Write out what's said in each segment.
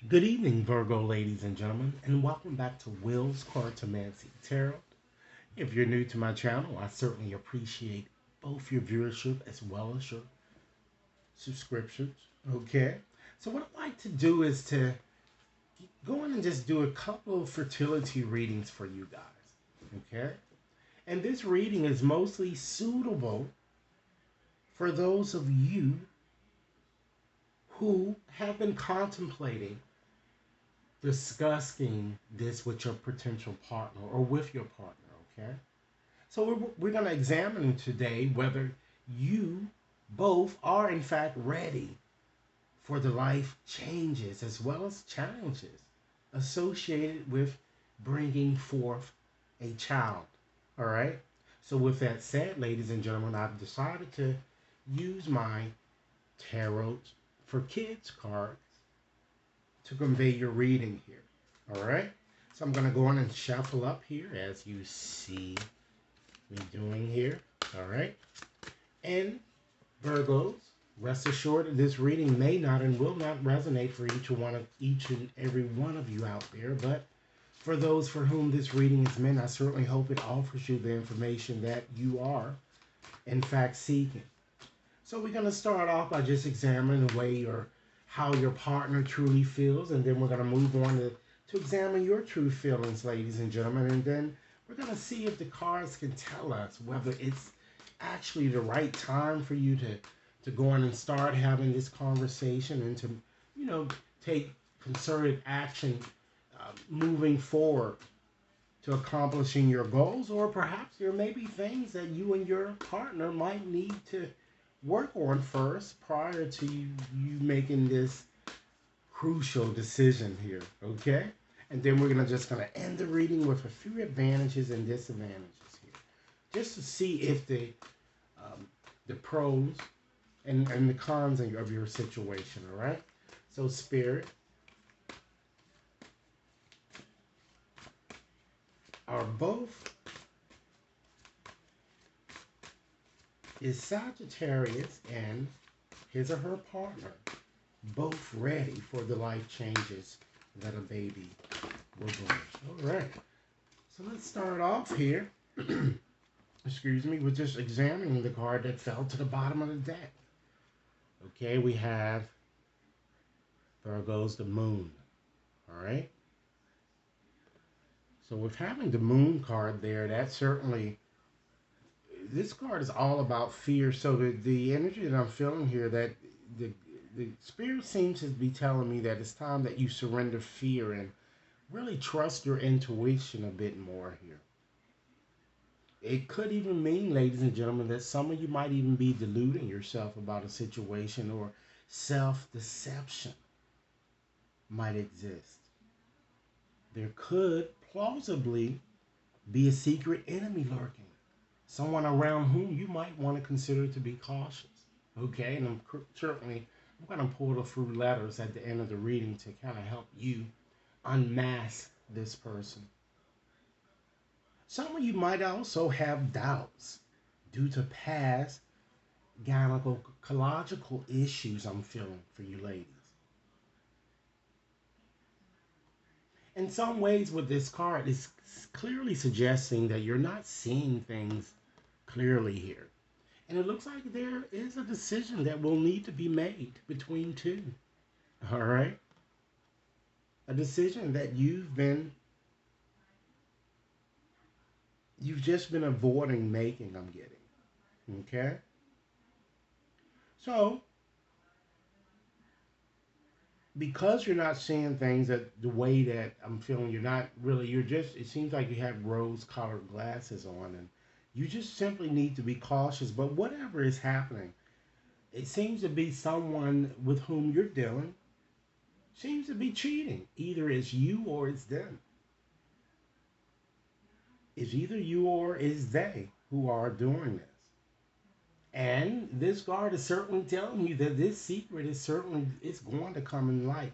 Good evening, Virgo ladies and gentlemen, and welcome back to Will's Cartomancy Tarot. If you're new to my channel, I certainly appreciate both your viewership as well as your subscriptions. Okay, so what I'd like to do is to go in and just do a couple of fertility readings for you guys. Okay, and this reading is mostly suitable for those of you who have been contemplating discussing this with your potential partner or with your partner, okay? So we're going to examine today whether you both are in fact ready for the life changes as well as challenges associated with bringing forth a child, all right? So with that said, ladies and gentlemen, I've decided to use my tarot for kids card to convey your reading here. All right. So I'm going to go on and shuffle up here as you see me doing here. All right. And Virgos, rest assured that this reading may not and will not resonate for each and every one of you out there. But for those for whom this reading is meant, I certainly hope it offers you the information that you are, in fact, seeking. So we're going to start off by just examining the way how your partner truly feels, and then we're going to move on to examine your true feelings, ladies and gentlemen, and then we're going to see if the cards can tell us whether it's actually the right time for you to go on and start having this conversation and to, you know, take concerted action moving forward to accomplishing your goals, or perhaps there may be things that you and your partner might need to work on first prior to you making this crucial decision here, okay? And then we're gonna end the reading with a few advantages and disadvantages here, just to see if the pros and the cons of your situation. All right. So Spirit, are both is Sagittarius and his or her partner both ready for the life changes that a baby will bring? All right. So let's start off here. Excuse me, with just examining the card that fell to the bottom of the deck. Okay, we have Virgo's the Moon. All right. So with having the Moon card there, that certainly this card is all about fear. So the energy that I'm feeling here, that the the spirit seems to be telling me that it's time that you surrender fear and really trust your intuition a bit more here. It could even mean, ladies and gentlemen, that some of you might even be deluding yourself about a situation, or self deception might exist. There could plausibly be a secret enemy lurking, someone around whom you might want to consider to be cautious. Okay, and I'm going to pull a few letters at the end of the reading to kind of help you unmask this person. Some of you might also have doubts due to past gynecological issues I'm feeling for you ladies. In some ways, with this card, it's clearly suggesting that you're not seeing things clearly here. And it looks like there is a decision that will need to be made between two. All right? A decision that you've just been avoiding making, I'm getting. Okay? So, because you're not seeing things that the way that I'm feeling, it seems like you have rose colored glasses on, and you just simply need to be cautious. But whatever is happening, it seems to be someone with whom you're dealing seems to be cheating. Either it's you or it's them. It's either you or it's they who are doing this. And this card is certainly telling you that this secret it's going to come in light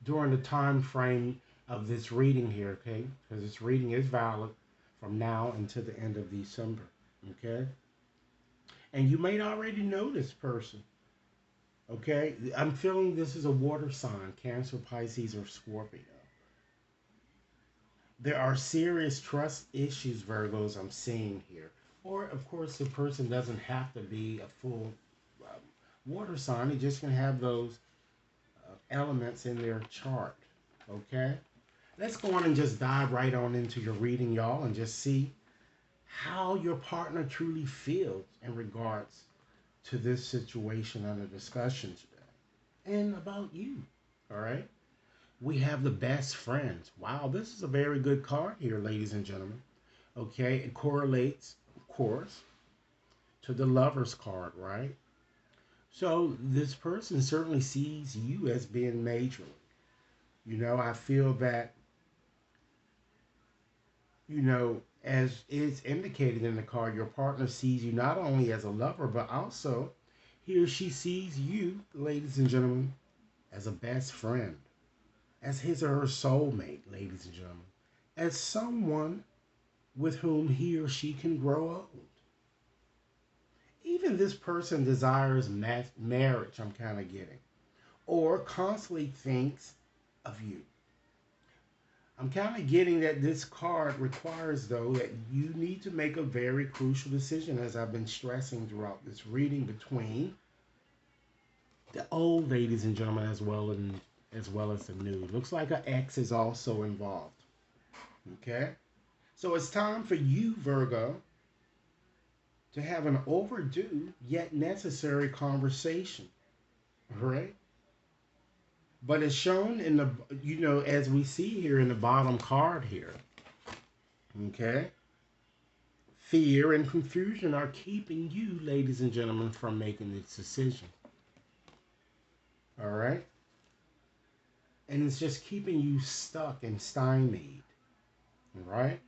during the time frame of this reading here, okay? Because this reading is valid from now until the end of December, okay? And you may already know this person. Okay, I'm feeling this is a water sign, Cancer, Pisces, or Scorpio. There are serious trust issues, Virgos, I'm seeing here. Or, of course, the person doesn't have to be a full um, water sign. They just can have those elements in their chart. Okay? Let's go on and just dive right on into your reading, y'all, and just see how your partner truly feels in regards to this situation under discussion today and about you. All right? We have the best friends. Wow, this is a very good card here, ladies and gentlemen. Okay, it correlates, of course, to the lover's card, right? So this person certainly sees you as being major. I feel that, as is indicated in the card, your partner sees you not only as a lover, but also he or she sees you, ladies and gentlemen, as a best friend, as his or her soulmate, ladies and gentlemen, as someone with whom he or she can grow old. Even this person desires marriage, I'm kind of getting, or constantly thinks of you. I'm kind of getting that this card requires, though, that you need to make a very crucial decision, as I've been stressing throughout this reading, between the old, ladies and gentlemen, as well as the new. Looks like an X is also involved. Okay, so it's time for you, Virgo, to have an overdue yet necessary conversation. All right, but it's shown in the, as we see here in the bottom card here. Okay, fear and confusion are keeping you, ladies and gentlemen, from making this decision. All right, and it's just keeping you stuck and stymied. All right.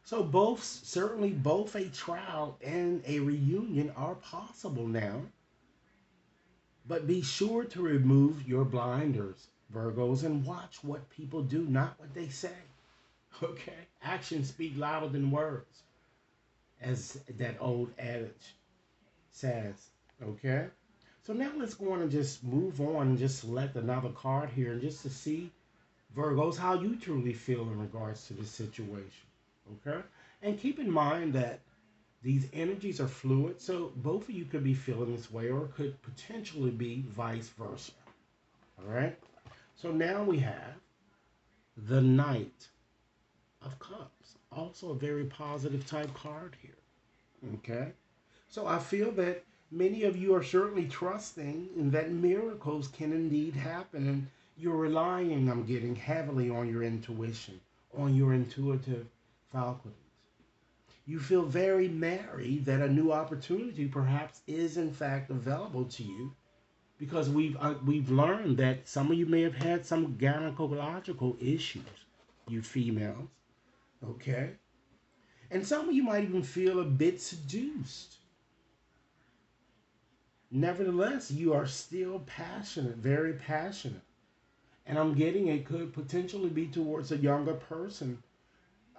So certainly both a trial and a reunion are possible now, but be sure to remove your blinders, Virgos, and watch what people do, not what they say. Okay? Actions speak louder than words, as that old adage says. Okay? So now let's go on and just move on and just select another card here, and just to see, Virgos, how you truly feel in regards to this situation. Okay? And keep in mind that these energies are fluid, so both of you could be feeling this way, or it could potentially be vice versa. All right? So now we have the Knight of Cups. Also a very positive type card here. Okay? So I feel that many of you are certainly trusting that miracles can indeed happen, and you're relying, I'm getting, heavily on your intuition, on your intuitive faculties. You feel very merry that a new opportunity perhaps is in fact available to you, because we've learned that some of you may have had some gynecological issues, you females, okay? And some of you might even feel a bit seduced. Nevertheless, you are still passionate, very passionate. And I'm getting it could potentially be towards a younger person,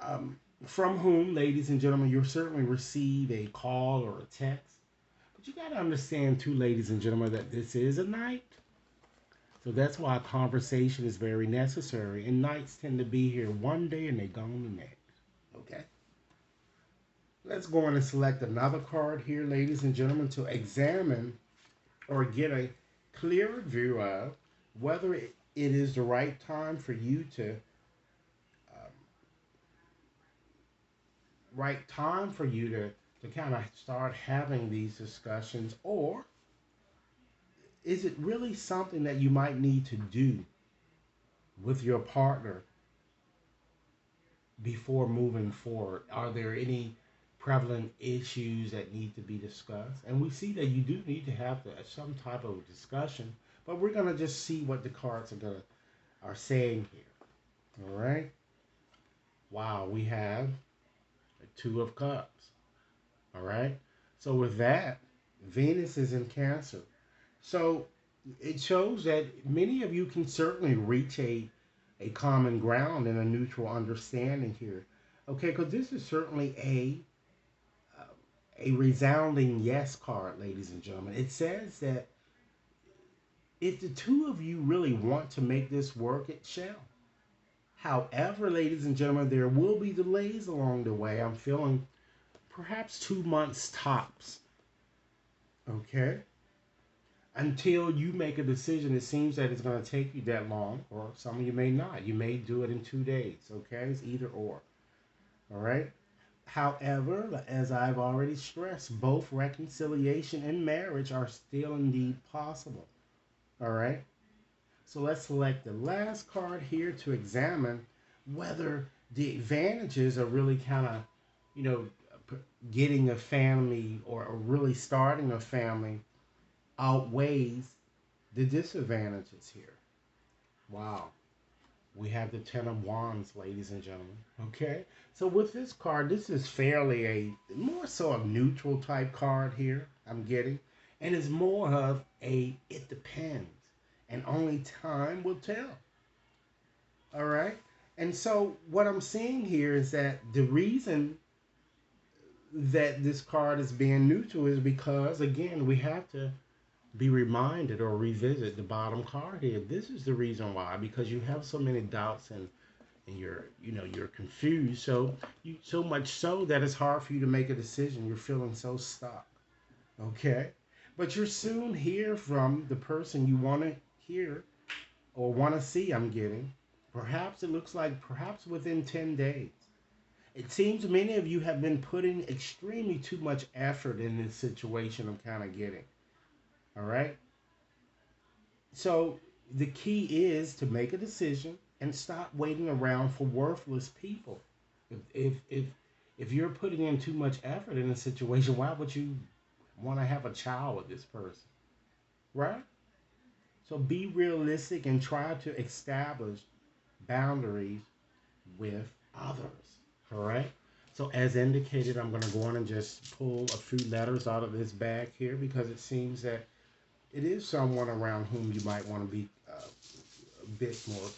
um, from whom, ladies and gentlemen, you'll certainly receive a call or a text. But you got to understand, too, ladies and gentlemen, that this is a night. So that's why a conversation is very necessary. And nights tend to be here one day and they're gone the next. Okay? Let's go on and select another card here, ladies and gentlemen, to examine or get a clearer view of whether it is the right time for you to um, to kind of start having these discussions, or is it really something that you might need to do with your partner before moving forward? Are there any prevalent issues that need to be discussed? And we see that you do need to have some type of discussion, but we're gonna just see what the cards are saying here. All right. Wow, we have a Two of Cups. All right. So with that, Venus is in Cancer. So it shows that many of you can certainly reach a common ground and a neutral understanding here. Okay, because this is certainly a resounding yes card, ladies and gentlemen. It says that If the two of you really want to make this work, it shall. However, ladies and gentlemen, there will be delays along the way. I'm feeling perhaps 2 months tops. Okay? Until you make a decision, it seems that it's going to take you that long, or some of you may not. You may do it in 2 days. Okay? It's either or. All right? However, as I've already stressed, both reconciliation and marriage are still indeed possible. All right? So let's select the last card here to examine whether the advantages are really kind of, you know, getting a family or really starting a family outweighs the disadvantages here. Wow. We have the Ten of Wands, ladies and gentlemen. Okay? So with this card, this is fairly a more so a neutral type card here, I'm getting. And it's more of a it depends. And only time will tell. All right? And so what I'm seeing here is that the reason that this card is being neutral is because, again, we have to be reminded or revisit the bottom card here. This is the reason why, because you have so many doubts and you're confused. So you so much so that it's hard for you to make a decision. You're feeling so stuck. Okay? But you're soon hear from the person you want to hear or want to see, I'm getting. Perhaps it looks like perhaps within 10 days. It seems many of you have been putting extremely too much effort in this situation I'm kind of getting. All right? So the key is to make a decision and stop waiting around for worthless people. If if if, if you're putting in too much effort in a situation, why would you want to have a child with this person? Right? So be realistic and try to establish boundaries with others. Correct? So as indicated, I'm going to go on and just pull a few letters out of this bag here because it seems that it is someone around whom you might want to be a bit more,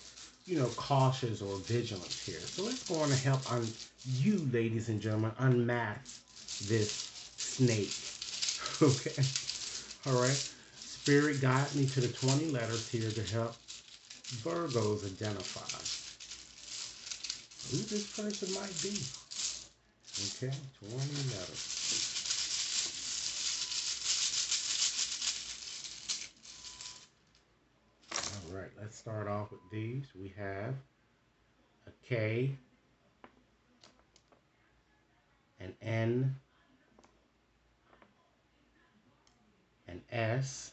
cautious or vigilant here. So let's go on and help you, ladies and gentlemen, unmask this snake. Okay? All right? Spirit guide me to the 20 letters here to help Virgos identify who this person might be. Okay? 20 letters. All right, let's start off with these. We have a K, an N, an S,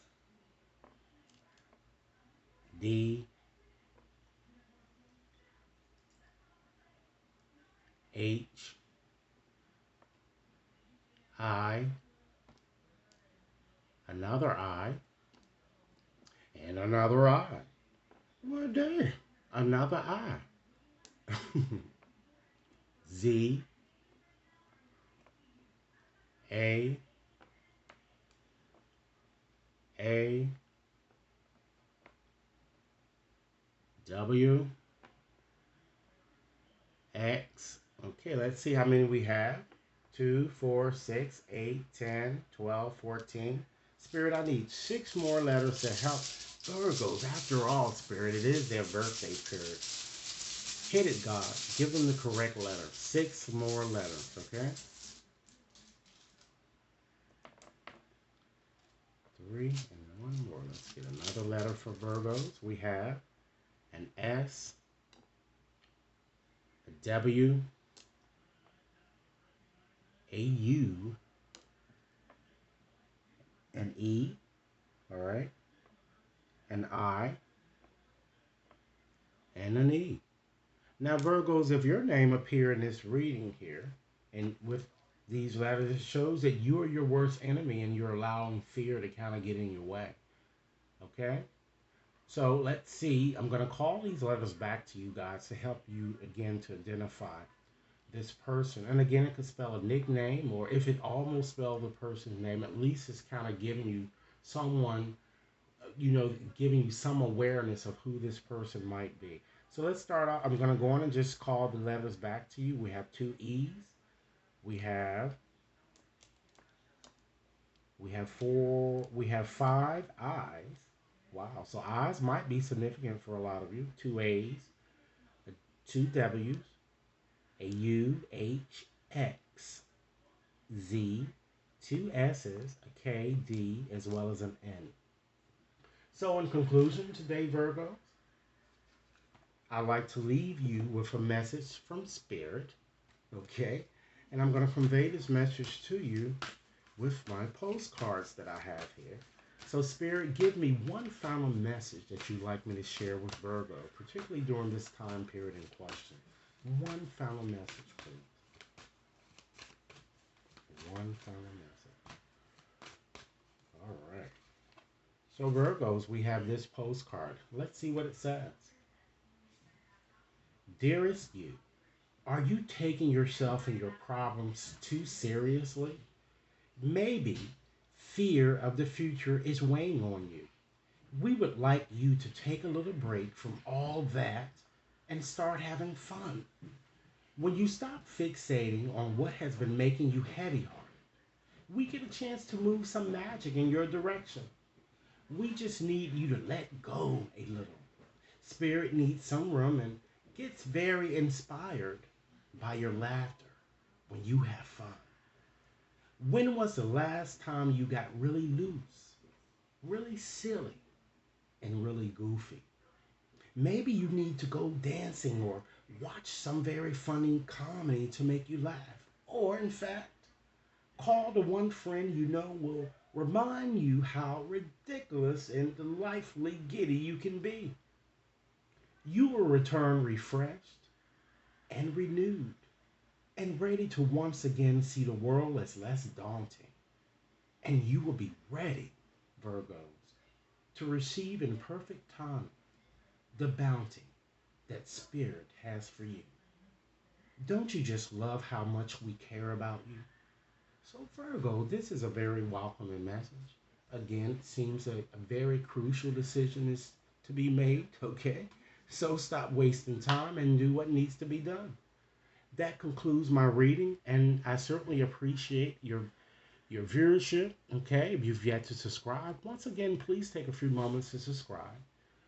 D, H, I, another I, and another I. Well, damn, another I. Z, A, A, W, X. Okay, let's see how many we have. 2, 4, 6, 8, 10, 12, 14. Spirit, I need 6 more letters to help Virgos. After all, Spirit, it is their birthday period. Hit it, God. Give them the correct letter. 6 more letters, okay? 3 and 1 more. Let's get another letter for Virgos. We have an S, a W, a U, an E, all right, an I, and an E. Now, Virgos, if your name appear in this reading here, and with these letters, it shows that you are your worst enemy and you're allowing fear to kind of get in your way. Okay? So let's see. I'm going to call these letters back to you guys to help you again to identify this person. And again, it could spell a nickname, or if it almost spells the person's name, at least it's kind of giving you someone, giving you some awareness of who this person might be. So let's start off. I'm going to go on and just call the letters back to you. We have 2 E's. We have 5 I's. Wow. So Oz might be significant for a lot of you. Two A's, two W's, a U, H, X, Z, two S's, a K, D, as well as an N. So, in conclusion, today, Virgo, I'd like to leave you with a message from Spirit, okay? And I'm going to convey this message to you with my postcards that I have here. So, Spirit, give me one final message that you'd like me to share with Virgo, particularly during this time period in question. One final message, please. One final message. All right. So, Virgos, we have this postcard. Let's see what it says. Dearest you, are you taking yourself and your problems too seriously? Maybe fear of the future is weighing on you. We would like you to take a little break from all that and start having fun. When you stop fixating on what has been making you heavy hearted, we get a chance to move some magic in your direction. We just need you to let go a little. Spirit needs some room and gets very inspired by your laughter when you have fun. When was the last time you got really loose, really silly, and really goofy? Maybe you need to go dancing or watch some very funny comedy to make you laugh. Or, in fact, call the one friend you know will remind you how ridiculous and delightfully giddy you can be. You will return refreshed and renewed and ready to once again see the world as less daunting. And you will be ready, Virgos, to receive in perfect time the bounty that Spirit has for you. Don't you just love how much we care about you? So, Virgo, this is a very welcoming message. Again, it seems a very crucial decision is to be made, okay? So, stop wasting time and do what needs to be done. That concludes my reading, and I certainly appreciate your viewership. Okay, if you've yet to subscribe, once again, please take a few moments to subscribe.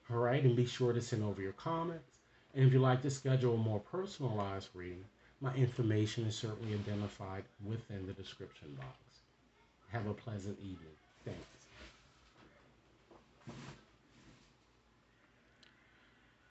All right, and be sure to send over your comments. And if you'd like to schedule a more personalized reading, my information is certainly identified within the description box. Have a pleasant evening. Thanks.